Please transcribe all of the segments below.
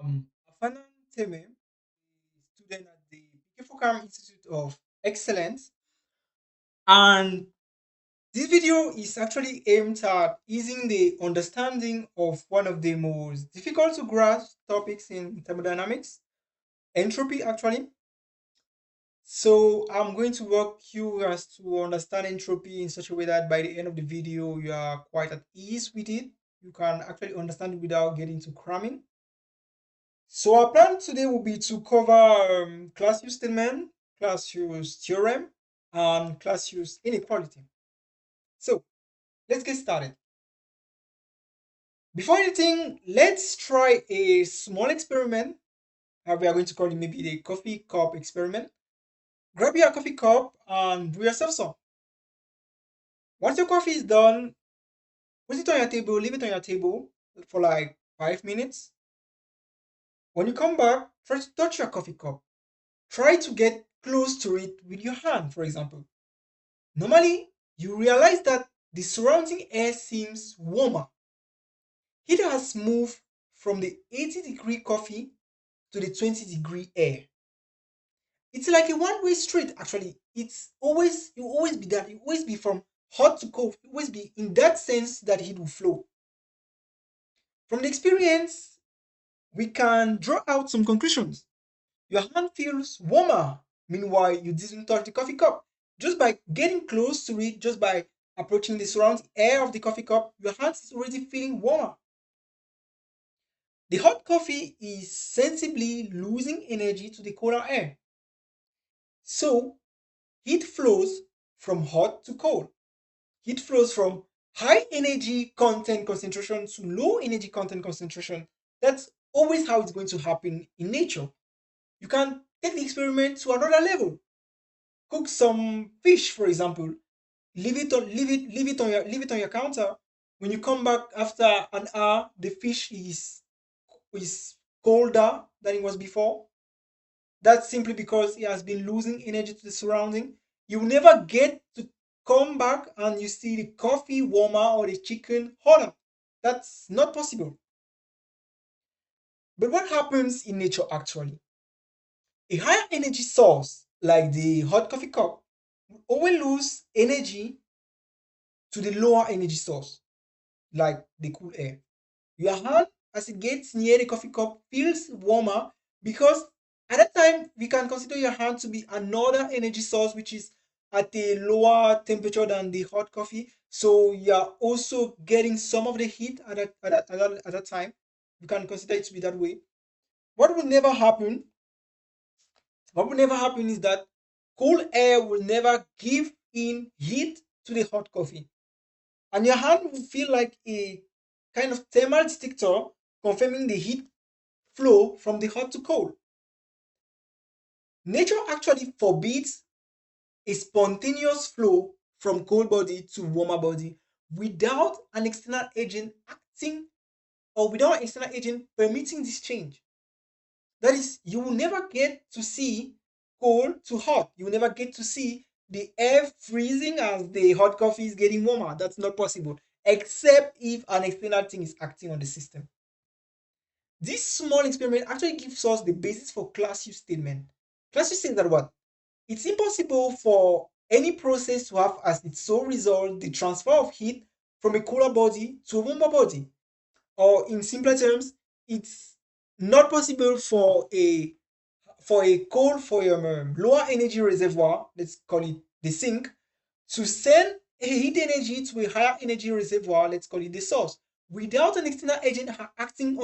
Ramanathan Seranthian, a student at the PKFokam Institute of Excellence, and this video is actually aimed at easing the understanding of one of the most difficult to grasp topics in thermodynamics, entropy actually. So I'm going to walk you as to understand entropy in such a way that by the end of the video you are quite at ease with it. You can actually understand it without getting to cramming. So our plan today will be to cover Clausius statement, Clausius theorem, and Clausius inequality. So let's get started. Before anything, let's try a small experiment. We are going to call it maybe the coffee cup experiment. Grab your coffee cup and do yourself some. Once your coffee is done, put it on your table, leave it on your table for like 5 minutes. When you come back, try to touch your coffee cup. Try to get close to it with your hand, for example. Normally, you realize that the surrounding air seems warmer. Heat has moved from the 80-degree coffee to the 20-degree air. It's like a one-way street, actually. You always be that. You always be from hot to cold. You always be in that sense that heat will flow. From the experience, we can draw out some conclusions. Your hand feels warmer. Meanwhile, you didn't touch the coffee cup. Just by getting close to it, just by approaching the surrounding air of the coffee cup, your hand is already feeling warmer. The hot coffee is sensibly losing energy to the colder air. So, heat flows from hot to cold. Heat flows from high energy content concentration to low energy content concentration. That's always how it's going to happen in nature. You can take the experiment to another level. Cook some fish, for example. Leave it on your counter. When you come back after an hour, the fish is colder than it was before. That's simply because it has been losing energy to the surrounding. You will never get to come back and you see the coffee warmer or the chicken hotter. That's not possible. But what happens in nature actually? A higher energy source, like the hot coffee cup, will always lose energy to the lower energy source, like the cool air. Your hand, as it gets near the coffee cup, feels warmer because at that time we can consider your hand to be another energy source which is at a lower temperature than the hot coffee. So you're also getting some of the heat at that time. You can consider it to be that way. What will never happen What will never happen is that cool air will never give in heat to the hot coffee. And your hand will feel like a kind of thermal detector confirming the heat flow from the hot to cold. Nature actually forbids a spontaneous flow from cold body to warmer body without an external agent acting or without an external agent permitting this change. That is, you will never get to see cold to hot. You will never get to see the air freezing as the hot coffee is getting warmer. That's not possible, except if an external thing is acting on the system. This small experiment actually gives us the basis for Clausius statement. Clausius says that what? It's impossible for any process to have as its sole result the transfer of heat from a cooler body to a warmer body. Or in simpler terms, it's not possible for a lower energy reservoir, let's call it the sink, to send a heat energy to a higher energy reservoir, let's call it the source, without an external agent acting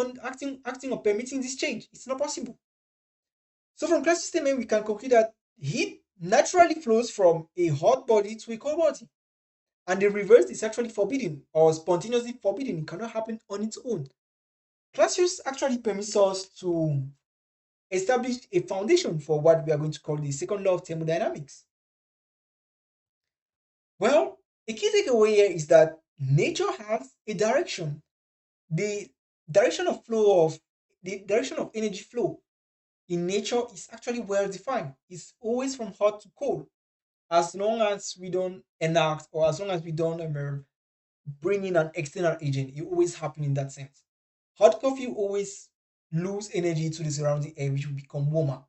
or permitting this change. It's not possible. So from Clausius statement, we can conclude that heat naturally flows from a hot body to a cold body. And the reverse is actually forbidden or spontaneously forbidden. It cannot happen on its own. Clausius actually permits us to establish a foundation for what we are going to call the second law of thermodynamics. Well, a key takeaway here is that nature has a direction. The the direction of energy flow in nature is actually well defined. It's always from hot to cold. As long as we don't enact or as long as we don't bring in an external agent, it always happen in that sense. Hot coffee always lose energy to the surrounding air, which will become warmer.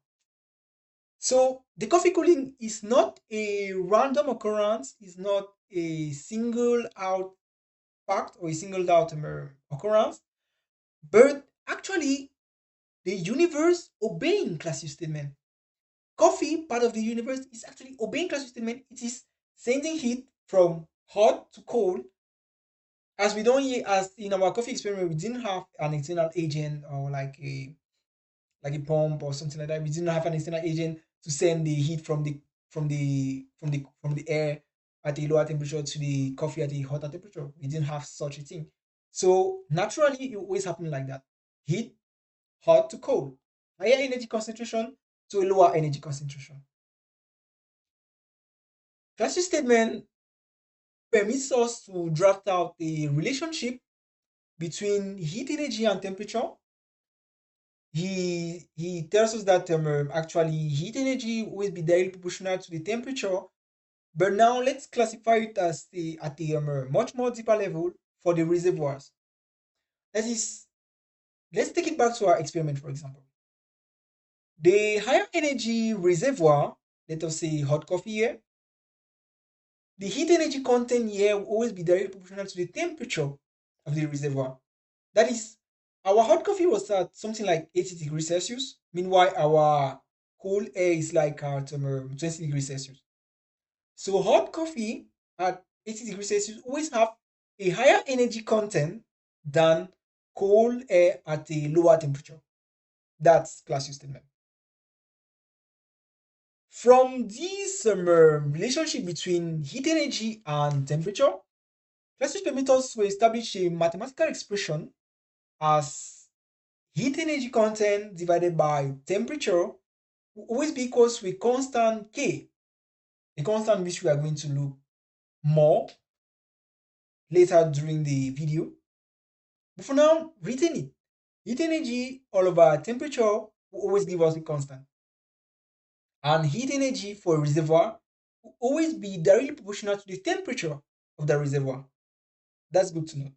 So the coffee cooling is not a random occurrence, is not a single out fact or a singled out occurrence, but actually the universe obeying Clausius statement. Coffee, part of the universe, is actually obeying Clausius statement. It is sending heat from hot to cold. As we don't as in our coffee experiment, we didn't have an external agent or like a pump or something like that. We didn't have an external agent to send the heat from the air at a lower temperature to the coffee at a hotter temperature. We didn't have such a thing. So naturally, it always happened like that: heat, hot to cold, higher energy concentration to a lower energy concentration. Classic statement permits us to draft out a relationship between heat energy and temperature. He tells us that actually heat energy will be directly proportional to the temperature. But now let's classify it as the at the much more deeper level for the reservoirs. That is, let's take it back to our experiment, for example. The higher energy reservoir, let us say hot coffee here, the heat energy content here will always be directly proportional to the temperature of the reservoir. That is, our hot coffee was at something like 80 degrees Celsius. Meanwhile, our cool air is like at 20 degrees Celsius. So hot coffee at 80 degrees Celsius always have a higher energy content than cold air at a lower temperature. That's Clausius statement. From this relationship between heat energy and temperature, Clausius permits us to establish a mathematical expression as heat energy content divided by temperature will always be equals to a constant K, a constant which we are going to look more later during the video. But for now, retain it. Heat energy all over temperature will always give us a constant. And heat energy for a reservoir will always be directly proportional to the temperature of the reservoir. That's good to know.